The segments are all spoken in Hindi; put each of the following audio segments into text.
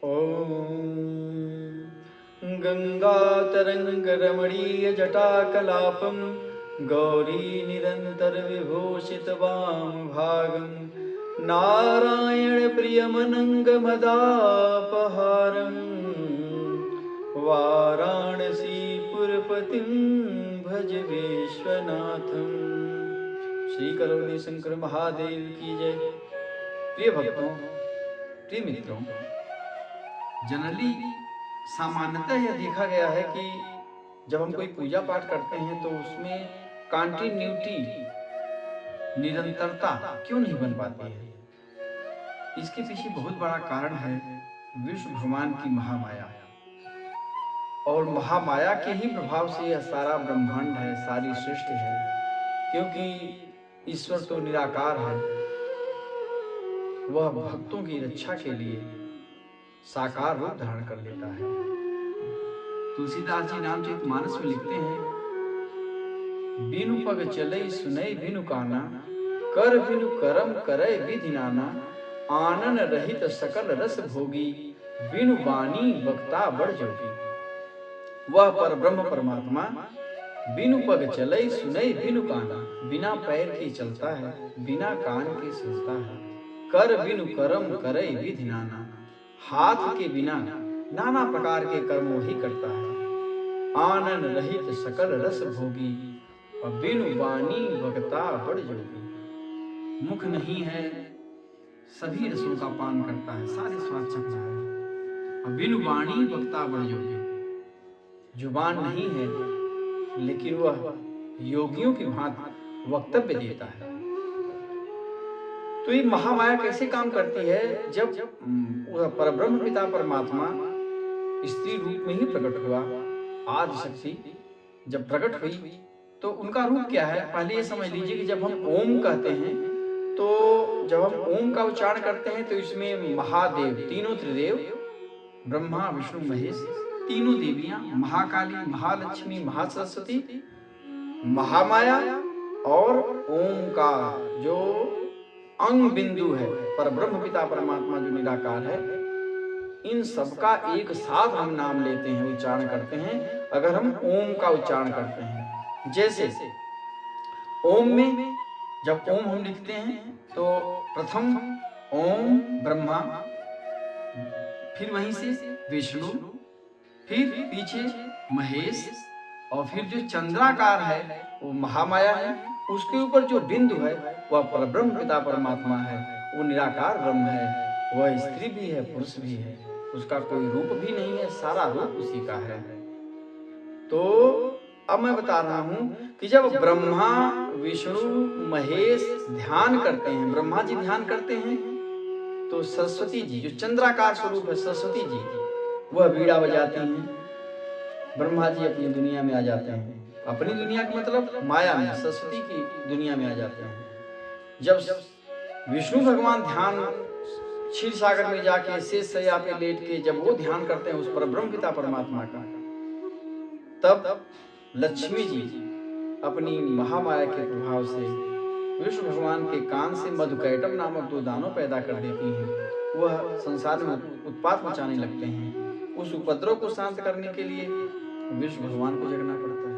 ॐ गङ्गातरङ्गरमणीयजटाकलापं गौरीनिरन्तरविभूषितवामभागं नारायणप्रियमनङ्गमदापहारं वाराणसीपुरपतिं भज विश्वनाथम्। श्री करोली शंकर महादेव की जय। प्रिय भक्तों, प्रिय मित्रों, जनरली सामान्यतः यह देखा गया है कि जब हम कोई पूजा पाठ करते हैं तो उसमें कंटिन्यूटी, निरंतरता क्यों नहीं बन पाती है। इसके पीछे बहुत बड़ा कारण है विष्णु भगवान की महामाया, और महामाया के ही प्रभाव से यह सारा ब्रह्मांड है, सारी सृष्टि है। क्योंकि ईश्वर तो निराकार है, वह भक्तों की रक्षा के लिए साकार रूप धारण कर लेता है। तुलसीदास जी रामचरितमानस में लिखते हैं, बिनु पग चलई सुनई बिनु काना, कर बिनु करम करय विधि नाना, आनन रहित सकल रस भोगी, बिनु बानी वक्ता बड़ जोगी। वह पर ब्रह्म परमात्मा बिनु पग चलई सुनई बिनु काना, बिना पैर के चलता है, बिना कान के सुनता है। कर बिनु करम करय विधि नाना, हाथ के बिना नाना प्रकार के कर्मों ही करता है। आनन रहित सकल रस भोगी, और बिनु वाणी वक्ता बड़ जोगी। मुख नहीं है, सभी रसों का पान करता है, सारे स्वाद चखता है। और बिनु वाणी वक्ता बड़ जोगी, जुबान नहीं है लेकिन वह योगियों की भांति वक्तव्य देता है। तो ये महामाया कैसे काम करती है? जब परब्रह्म पिता परमात्मा स्त्री रूप में ही प्रकट हुआ, आदि शक्ति जब प्रकट हुई तो उनका रूप क्या है? पहले ये समझ लीजिए कि जब हम ओम कहते हैं तो जब हम ओम का उच्चारण करते हैं तो इसमें महादेव, तीनों त्रिदेव, ब्रह्मा विष्णु महेश, तीनों देवियां, महाकाली, महालक्ष्मी, महासरस्वती, महामाया और ओम का जो अंग बिंदु है, पर ब्रह्म पिता परमात्मा जो निराकार है, इन सबका एक साथ हम नाम लेते हैं, उच्चारण करते हैं अगर हम ओम का उच्चारण करते हैं। जैसे ओम में जब ओम हम लिखते हैं तो प्रथम ओम ब्रह्मा, फिर वहीं से विष्णु, फिर पीछे महेश, और फिर जो चंद्राकार है वो महामाया है, उसके ऊपर जो बिंदु है वह परब्रह्म पिता परमात्मा है, वो निराकार ब्रह्म है। वह स्त्री भी है, पुरुष भी है, उसका कोई रूप भी नहीं है, सारा रूप उसी का है। तो अब मैं बता रहा हूं कि जब ब्रह्मा विष्णु महेश ध्यान करते हैं, ब्रह्मा जी ध्यान करते हैं, तो सरस्वती जी जो चंद्राकार स्वरूप है, सरस्वती जी वह बीड़ा बजाती हैं, ब्रह्मा जी अपनी दुनिया में आ जाते हैं। अपनी दुनिया का मतलब माया में, सरस्वती की दुनिया में आ जाते हैं। जब विष्णु भगवान ध्यान क्षीर सागर में जाके शेष शैया पे लेट के जब वो ध्यान करते हैं उस पर ब्रह्म पिता परमात्मा का, तब लक्ष्मी जी अपनी महामाया के प्रभाव से विष्णु भगवान के कान से मधुकैटभ नामक 2 दानों पैदा कर देती हैं। वह संसार में उत्पात मचाने लगते हैं। उस उपद्रव को शांत करने के लिए विष्णु भगवान को जगना पड़ता है।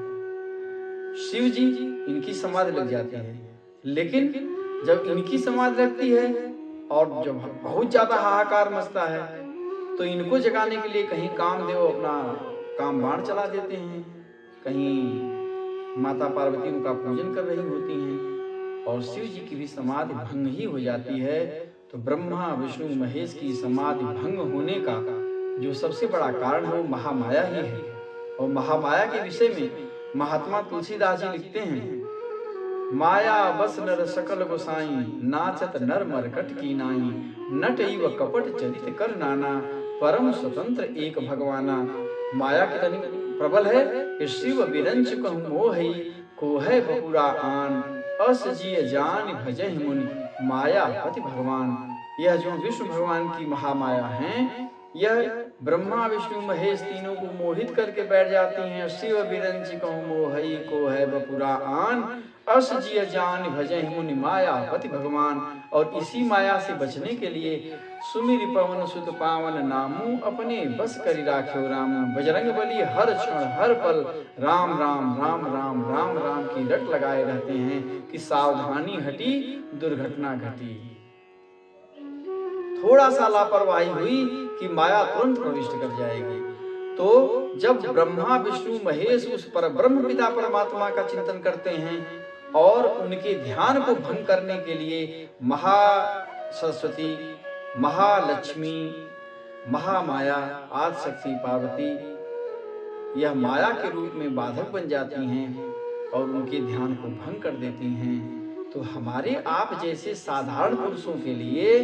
शिव जी इनकी समाधि लग जाती है, लेकिन जब इनकी समाधि लगती है और जब बहुत ज्यादा हाहाकार मचता है तो इनको जगाने के लिए कहीं कामदेव अपना काम बाण चला देते हैं, कहीं माता पार्वती उनका पूजन कर रही होती हैं, और शिव जी की भी समाधि भंग ही हो जाती है। तो ब्रह्मा विष्णु महेश की समाधि भंग होने का जो सबसे बड़ा कारण है वो महामाया ही है। और महामाया के विषय में महात्मा तुलसीदास जी लिखते हैं, माया बस नर सकल गोसाई, नाचत नर मरकट की नाई, नट इव कपट चरित कर नाना, परम स्वतंत्र एक भगवाना। माया कितनी प्रबल है कि शिव बिरंच कहूँ मोहई, को है बपुरा आन, अस जिय जान भजहि मुनि, माया पति भगवान। यह जो विष्णु भगवान की महामाया है, यह ब्रह्मा विष्णु महेश तीनों को मोहित करके बैठ जाती हैं। शिव बिरंच कहूँ मोहई, को है बपुरा आन, अस जिय जान भजहि मुनि, माया पति भगवान। और इसी माया से बचने के लिए सुमिरि पवन सुत पावन नामू, अपने बस करि राख्यो रामू। बजरंग बली हर क्षण हर पल राम राम राम राम राम राम की रट लगाए रहते हैं कि सावधानी हटी दुर्घटना घटी। थोड़ा सा लापरवाही हुई कि माया तुरंत प्रविष्ट कर जाएगी। तो जब ब्रह्मा विष्णु महेश उस पर ब्रह्म पिता परमात्मा का चिंतन करते हैं और उनके ध्यान को भंग करने के लिए महा सरस्वती, महालक्ष्मी, महामाया, आदिशक्ति पार्वती यह माया के रूप में बाधक बन जाती हैं और उनके ध्यान को भंग कर देती हैं, तो हमारे आप जैसे साधारण पुरुषों के लिए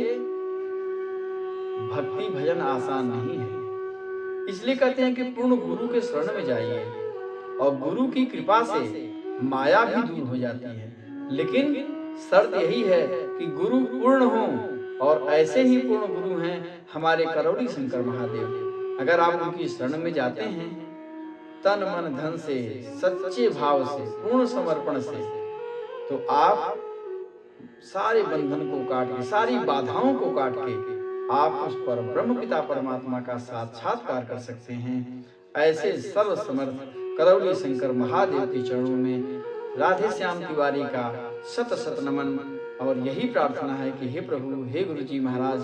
भक्ति भजन आसान नहीं है। इसलिए कहते हैं कि पूर्ण गुरु के शरण में जाइए और गुरु की कृपा से माया भी दूर हो जाती है। लेकिन शर्त यही है कि गुरु पूर्ण हो, और ऐसे ही पूर्ण गुरु हैं हमारे करौली शंकर महादेव। अगर आप उनकी शरण में जाते हैं तन मन धन से, सच्चे भाव से, पूर्ण समर्पण से, तो आप सारे बंधन को काट के, सारी बाधाओं को काट के आप उस पर ब्रह्म पिता परमात्मा का साक्षात्कार कर सकते हैं। ऐसे सर्व समर्थ करौली शंकर महादेव के चरणों में राधे श्याम तिवारी का शत शत नमन, और यही प्रार्थना है कि हे प्रभु, हे गुरु जी महाराज,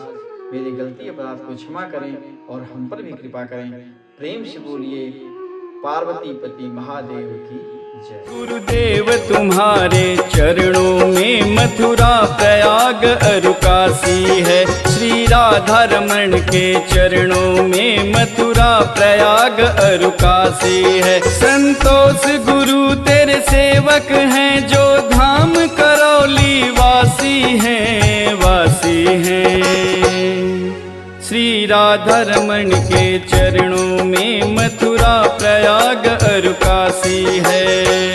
मेरी गलती अपराध को क्षमा करें और हम पर भी कृपा करें। प्रेम से बोलिए पार्वती पति महादेव की जय। गुरुदेव तुम्हारे चरणों में मथुरा प्रयाग और काशी है। श्री राधा रमण के चरणों में मथुरा प्रयाग और काशी है। संतोष गुरु तेरे सेवक हैं जो धाम करौली वासी हैं, वासी हैं। श्री राधा रमण के चरणों में मथुरा प्रयाग और काशी है।